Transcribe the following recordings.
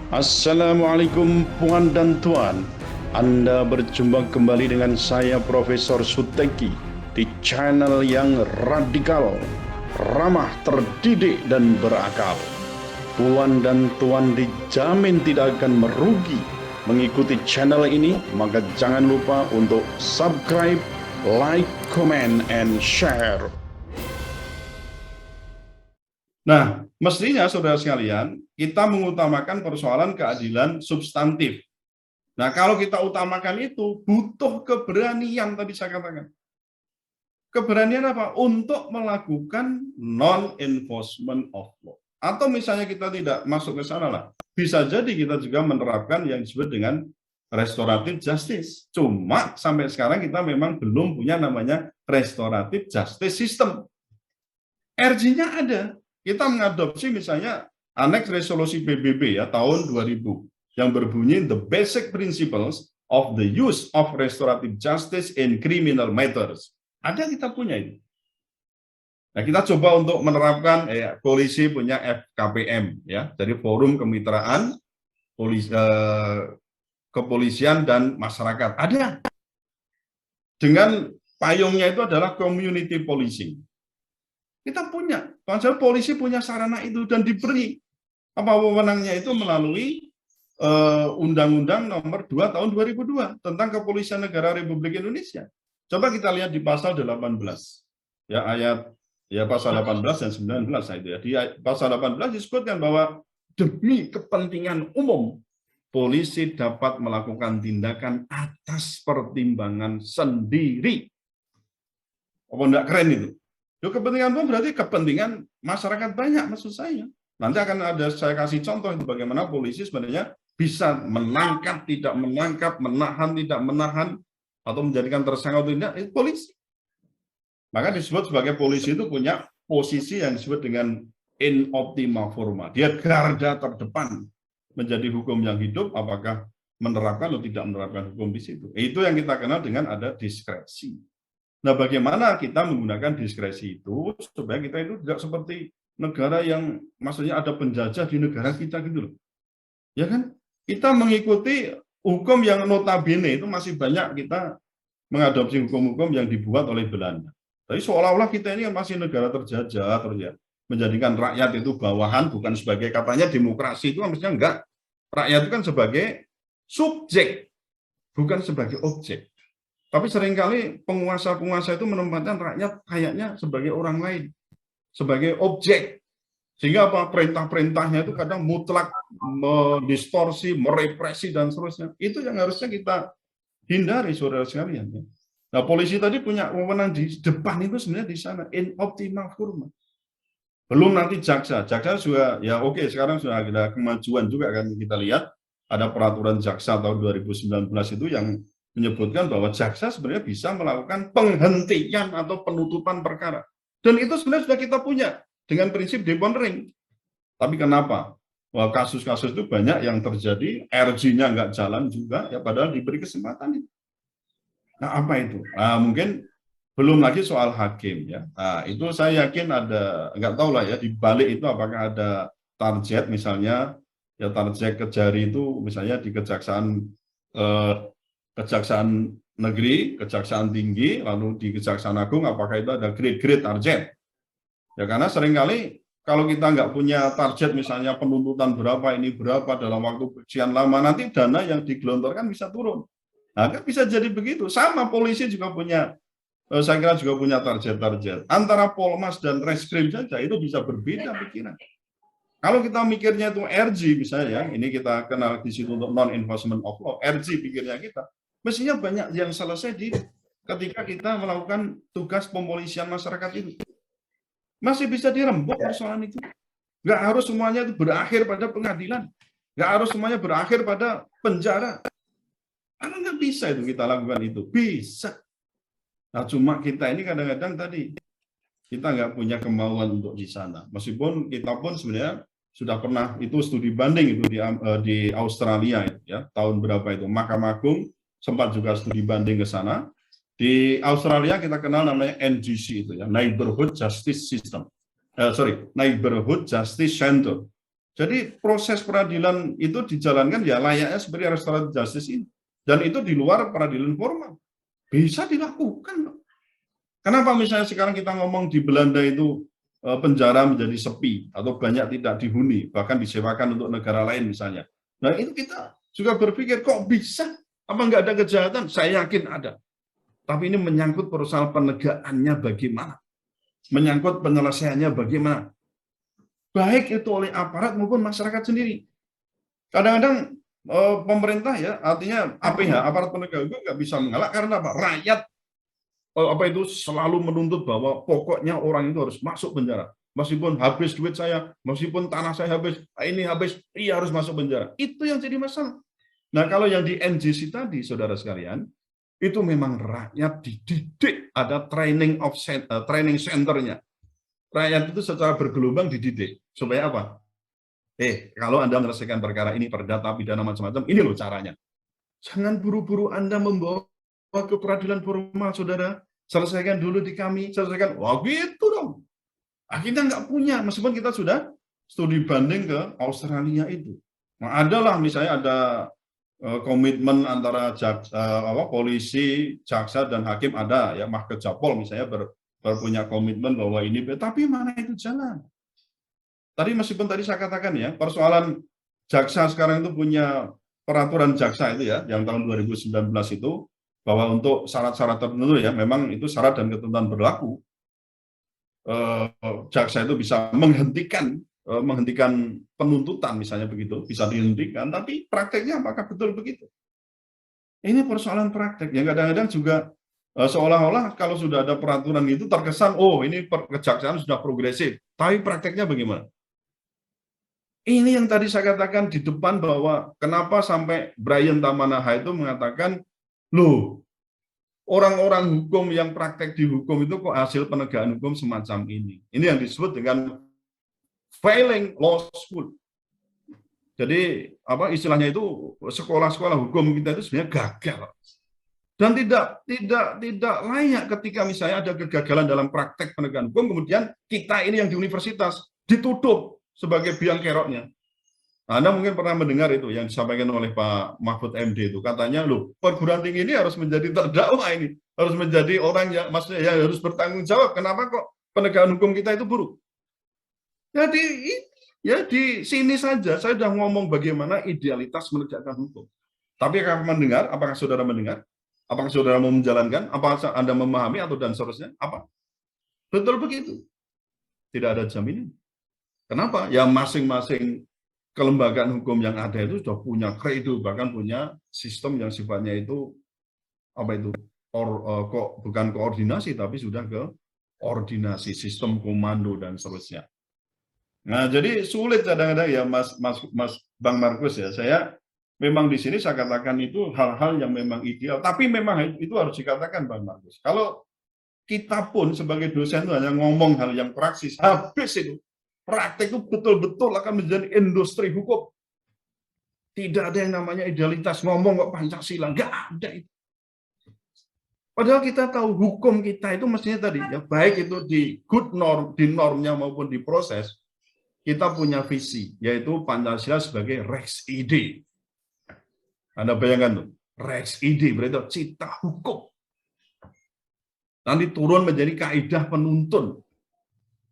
Assalamualaikum puan dan tuan. Anda berjumpa kembali dengan saya Profesor Suteki di channel yang radikal, ramah, terdidik, dan berakal. Puan dan tuan dijamin tidak akan merugi mengikuti channel ini, maka jangan lupa untuk subscribe, like, comment, and share. Nah, mestinya saudara sekalian, kita mengutamakan persoalan keadilan substantif. Nah, kalau kita utamakan itu, butuh keberanian tadi saya katakan. Keberanian apa? Untuk melakukan non-enforcement of law. Atau misalnya kita tidak masuk ke sana lah. Bisa jadi kita juga menerapkan yang disebut dengan restoratif justice. Cuma sampai sekarang kita memang belum punya namanya restoratif justice system. RJ-nya ada. Kita mengadopsi misalnya aneks resolusi PBB ya tahun 2000 yang berbunyi the basic principles of the use of restorative justice in criminal matters. Ada kita punya itu. Nah, kita coba untuk menerapkan polisi punya FKPM ya, jadi Forum Kemitraan Kepolisian dan Masyarakat. Ada. Dengan payungnya itu adalah community policing. Kita punya, polisi punya sarana itu dan diberi wewenangnya itu melalui Undang-Undang Nomor 2 Tahun 2002 tentang Kepolisian Negara Republik Indonesia. Coba kita lihat di pasal 18 ya, ayat ya pasal 18 dan 19 itu ya. Di pasal 18 disebutkan bahwa demi kepentingan umum polisi dapat melakukan tindakan atas pertimbangan sendiri. Apa enggak keren itu? Kepentingan umum berarti kepentingan masyarakat banyak maksud saya. Nanti akan ada saya kasih contoh itu bagaimana polisi sebenarnya bisa menangkap, tidak menangkap, menahan, tidak menahan, atau menjadikan tersangka atau tidak, itu polisi. Maka disebut sebagai polisi itu punya posisi yang disebut dengan in optima forma. Dia garda terdepan menjadi hukum yang hidup, apakah menerapkan atau tidak menerapkan hukum di situ. Itu yang kita kenal dengan ada diskresi. Nah, bagaimana kita menggunakan diskresi itu supaya kita itu tidak seperti negara yang maksudnya ada penjajah di negara kita gitu loh. Ya kan? Kita mengikuti hukum yang notabene itu masih banyak kita mengadopsi hukum-hukum yang dibuat oleh Belanda. Tapi seolah-olah kita ini masih negara terjajah terus ya. Menjadikan rakyat itu bawahan bukan sebagai katanya demokrasi itu maksudnya enggak. Rakyat itu kan sebagai subjek bukan sebagai objek. Tapi seringkali penguasa-penguasa itu menempatkan rakyat kayaknya sebagai orang lain, sebagai objek. Sehingga apa perintah-perintahnya itu kadang mutlak, mendistorsi, merepresi, dan seterusnya. Itu yang harusnya kita hindari, saudara sekalian. Nah, polisi tadi punya wewenang di depan itu sebenarnya di sana, in optima forma. Belum nanti jaksa. Jaksa juga, ya oke, sekarang sudah ada kemajuan juga kan kita lihat. Ada peraturan jaksa tahun 2019 itu yang menyebutkan bahwa jaksa sebenarnya bisa melakukan penghentian atau penutupan perkara. Dan itu sebenarnya sudah kita punya dengan prinsip deponering. Tapi kenapa? Wah, kasus-kasus itu banyak yang terjadi, RJ-nya nggak jalan juga, ya padahal diberi kesempatan. Nah, apa itu? Nah, mungkin belum lagi soal hakim ya. Nah, itu saya yakin ada, nggak tahu lah ya, di balik itu apakah ada target misalnya, ya target Kejari itu misalnya di Kejaksaan Negeri, Kejaksaan Tinggi, lalu di Kejaksaan Agung, apakah itu ada grade-grade target? Ya karena seringkali kalau kita nggak punya target, misalnya penuntutan berapa, ini berapa dalam waktu sekian lama, nanti dana yang digelontorkan bisa turun. Nah, kan bisa jadi begitu. Sama polisi juga punya, saya kira juga punya target-target. Antara Polmas dan Reskrim saja itu bisa berbeda pikiran. Kalau kita mikirnya itu RJ misalnya, ini kita kenal di situ untuk non-enforcement of law, RJ pikirnya kita, mestinya banyak yang selesai ketika kita melakukan tugas pempolisian masyarakat itu. Masih bisa dirembuk persoalan itu. Nggak harus semuanya itu berakhir pada pengadilan. Nggak harus semuanya berakhir pada penjara. Karena nggak bisa itu kita lakukan itu. Bisa. Nah, cuma kita ini kadang-kadang tadi, kita nggak punya kemauan untuk di sana. Meskipun kita pun sebenarnya sudah pernah itu studi banding itu di Australia ya, tahun berapa itu. Mahkamah Agung sempat juga studi banding ke sana. Di Australia kita kenal namanya NGC itu ya, Neighborhood Justice System. Neighborhood Justice Center. Jadi proses peradilan itu dijalankan ya layaknya seperti restoratif justice ini. Dan itu di luar peradilan formal. Bisa dilakukan. Kenapa misalnya sekarang kita ngomong di Belanda itu penjara menjadi sepi atau banyak tidak dihuni, bahkan disewakan untuk negara lain misalnya. Nah itu kita juga berpikir kok bisa? Apa nggak ada kejahatan? Saya yakin ada. Tapi ini menyangkut persoalan penegakannya bagaimana. Menyangkut penyelesaiannya bagaimana. Baik itu oleh aparat maupun masyarakat sendiri. Kadang-kadang pemerintah ya, artinya APH, aparat penegak hukum nggak bisa mengelak karena apa? Rakyat apa itu selalu menuntut bahwa pokoknya orang itu harus masuk penjara. Meskipun habis duit saya, meskipun tanah saya habis, ini habis, iya harus masuk penjara. Itu yang jadi masalah. Nah, kalau yang di NGC tadi, saudara sekalian, itu memang rakyat dididik, ada training centernya. Rakyat itu secara bergelombang dididik. Supaya apa? Kalau Anda menyelesaikan perkara ini, perdata, pidana, macam-macam, ini loh caranya. Jangan buru-buru Anda membawa ke peradilan formal, saudara. Selesaikan dulu di kami, selesaikan. Wah, gitu dong. Kita nggak punya, meskipun kita sudah studi banding ke Australia itu. Nah, adalah misalnya ada komitmen antara polisi, jaksa, dan hakim ada, ya Mahkejapol misalnya berpunya komitmen bahwa ini, tapi mana itu jalan? Tadi meskipun tadi saya katakan ya, persoalan jaksa sekarang itu punya peraturan jaksa itu ya, yang tahun 2019 itu, bahwa untuk syarat-syarat tertentu ya, memang itu syarat dan ketentuan berlaku. Jaksa itu bisa menghentikan penuntutan misalnya begitu, bisa dihentikan, tapi prakteknya apakah betul begitu? Ini persoalan praktek yang kadang-kadang juga seolah-olah kalau sudah ada peraturan itu terkesan, oh ini kejaksaan sudah progresif, tapi prakteknya bagaimana? Ini yang tadi saya katakan di depan bahwa kenapa sampai Brian Tamanaha itu mengatakan, loh, orang-orang hukum yang praktek di hukum itu kok hasil penegakan hukum semacam ini. Ini yang disebut dengan failing law school. Jadi apa istilahnya itu sekolah-sekolah hukum kita itu sebenarnya gagal. Dan tidak layak ketika misalnya ada kegagalan dalam praktek penegakan hukum, kemudian kita ini yang di universitas dituduh sebagai biang keroknya. Anda mungkin pernah mendengar itu yang disampaikan oleh Pak Mahfud MD itu, katanya loh perguruan tinggi ini harus menjadi terdakwa ini, harus menjadi orang yang maksudnya yang harus bertanggung jawab. Kenapa kok penegakan hukum kita itu buruk? Jadi ya di sini saja saya sudah ngomong bagaimana idealitas menegakkan hukum. Tapi apakah saudara mendengar? Apakah saudara mau menjalankan? Apakah Anda memahami atau dan seterusnya? Apa? Betul begitu. Tidak ada jaminan. Kenapa? Ya masing-masing kelembagaan hukum yang ada itu sudah punya kredo, bahkan punya sistem yang sifatnya itu apa itu bukan koordinasi tapi sudah ke ordinasi, sistem komando dan seterusnya. Nah, jadi sulit kadang-kadang ya Mas Bang Markus ya. Saya memang di sini saya katakan itu hal-hal yang memang ideal, tapi memang itu harus dikatakan Bang Markus. Kalau kita pun sebagai dosen itu hanya ngomong hal yang praksis, habis itu. Praktek itu betul-betul akan menjadi industri hukum. Tidak ada yang namanya idealitas ngomong kok Pancasila, nggak ada itu. Padahal kita tahu hukum kita itu mestinya tadi ya baik itu di good norm, di normnya maupun di proses kita punya visi yaitu Pancasila sebagai Rex Ide. Anda bayangkan tuh, Rex Ide berarti cita hukum. Nanti turun menjadi kaidah penuntun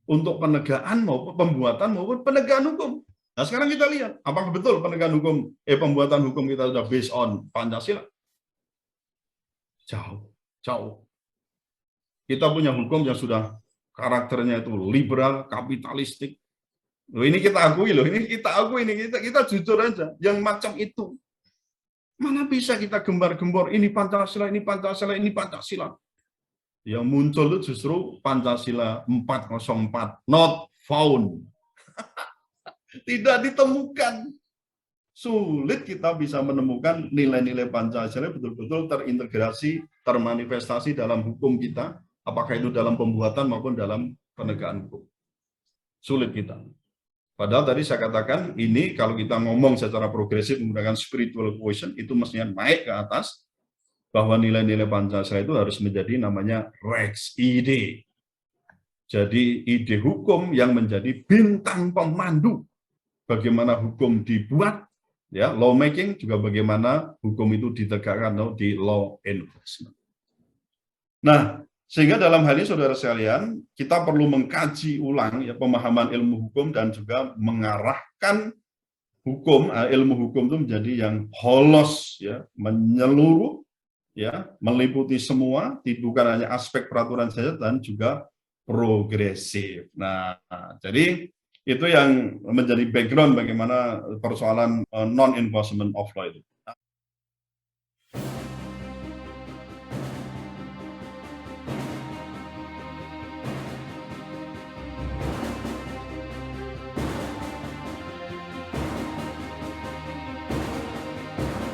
untuk penegakan maupun pembuatan maupun penegakan hukum. Nah sekarang kita lihat apakah betul penegakan hukum, pembuatan hukum kita sudah based on Pancasila? Jauh. Kita punya hukum yang sudah karakternya itu liberal, kapitalistik. Loh, ini kita akui loh, kita jujur aja, yang macam itu. Mana bisa kita gembar-gembor ini Pancasila, ini Pancasila, ini Pancasila. Yang muncul itu justru Pancasila 404, not found. Tidak ditemukan. Sulit kita bisa menemukan nilai-nilai Pancasila betul-betul terintegrasi, termanifestasi dalam hukum kita, apakah itu dalam pembuatan maupun dalam penegakan hukum. Sulit kita. Padahal tadi saya katakan, ini kalau kita ngomong secara progresif menggunakan spiritual quotient, itu mestinya naik ke atas, bahwa nilai-nilai Pancasila itu harus menjadi namanya Rex Ide. Jadi ide hukum yang menjadi bintang pemandu bagaimana hukum dibuat, ya, lawmaking juga bagaimana hukum itu ditegakkan di law enforcement. Nah, sehingga dalam hal ini saudara sekalian, kita perlu mengkaji ulang ya pemahaman ilmu hukum dan juga mengarahkan hukum, ilmu hukum itu menjadi yang holos, ya, menyeluruh, ya, meliputi semua, bukan hanya aspek peraturan saja dan juga progresif. Nah, jadi itu yang menjadi background bagaimana persoalan non enforcement of law itu.